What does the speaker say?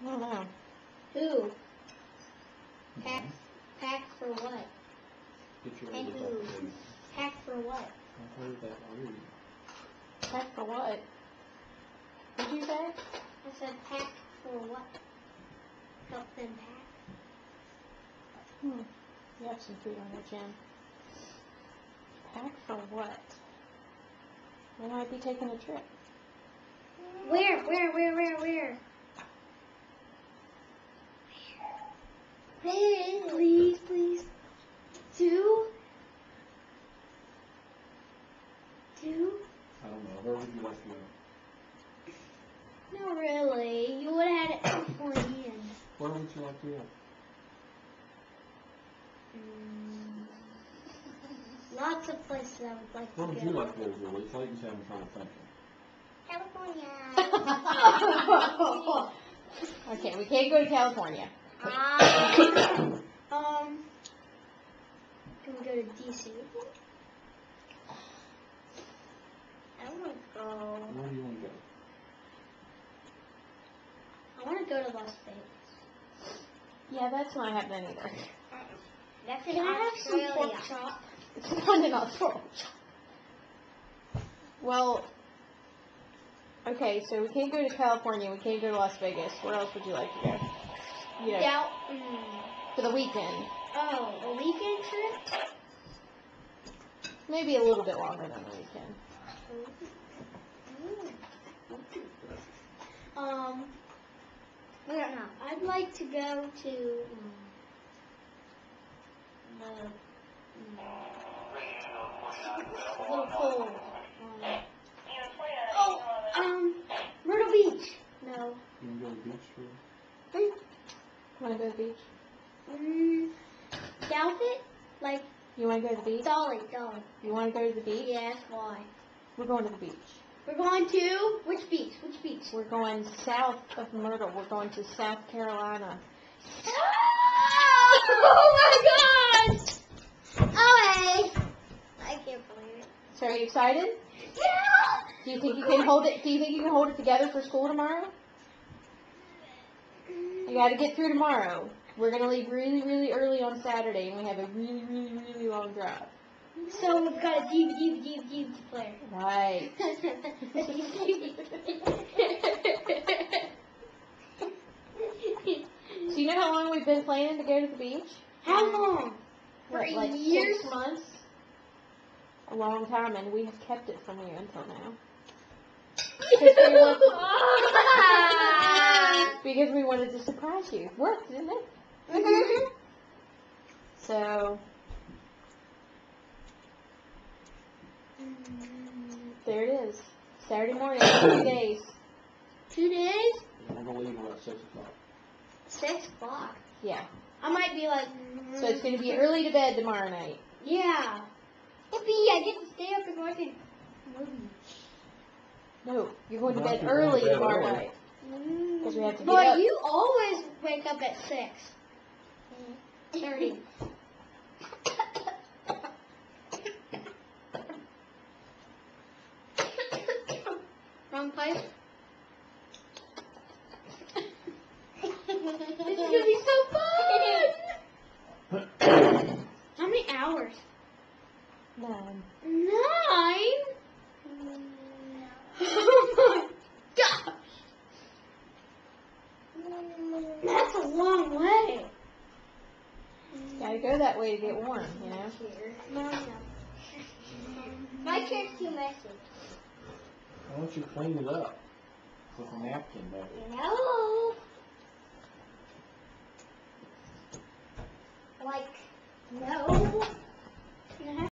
I don't know. Who? Pack for what? Get your And other who? thing. Pack for what? I've heard that word. Pack for what? What'd you say? I said pack for what? Help them pack. You have some food on your chin. Pack for what? We might be taking a trip. Where? Please. Two? I don't know. Where would you like to go? Not really. You would have had it beforehand. Where would you like to go? Lots of places I would like to Where go. would you like to go, Julie? Clayton's having trouble thinking. California. Okay, we can't go to California. Can we go to DC? I want to go. Where do you want to go? I want to go to Las Vegas. Yeah, that's not happening either. That's in Can I have some Australia. pork chop? It's not in Australia. Well, okay, so we can't go to California, we can't go to Las Vegas. Where else would you like to go? You know, for the weekend. Oh, a weekend trip? Maybe a little bit longer than the weekend. I don't know. I'd like to go to a little cold. Myrtle Beach. No. You want to go to the beach for Want to go to the beach? Doubt it? Like, You want to go to the beach? Dolly. You want to go to the beach? Yes, why? We're going to the beach. We're going to, which beach? We're going south of Myrtle. We're going to South Carolina. Oh my gosh! Okay. I can't believe it. So are you excited? Yeah! Do you think you can hold it? Do you think you can hold it together for school tomorrow? You got to get through tomorrow. We're gonna leave really, really early on Saturday, and we have a really, really, really long drive. So we've got a DVD player. Right. So you know how long we've been planning to go to the beach? How long? For What, like years? 6 months? A long time, and we have kept it from you until now. Because we wanted to surprise you. It worked, didn't it? So, there it is. Saturday morning, 2 days. 2 days? We're going to leave about 6 o'clock. 6 o'clock. Yeah. I might be like. So it's going to be early to bed tomorrow night. Yeah. Yippee! I get to stay up and watch a movie. No, you're going to No, bed you're going to early bed tomorrow early. night. Because we have to get But up. you always wake up at 6:30. Wrong place. This is gonna be so fun! How many hours? 9. 9? Oh my gosh! That's a long way. Gotta go that way to get warm, you know? No. My chair's too messy. Why don't you clean it up with a napkin, maybe? No. Like, no.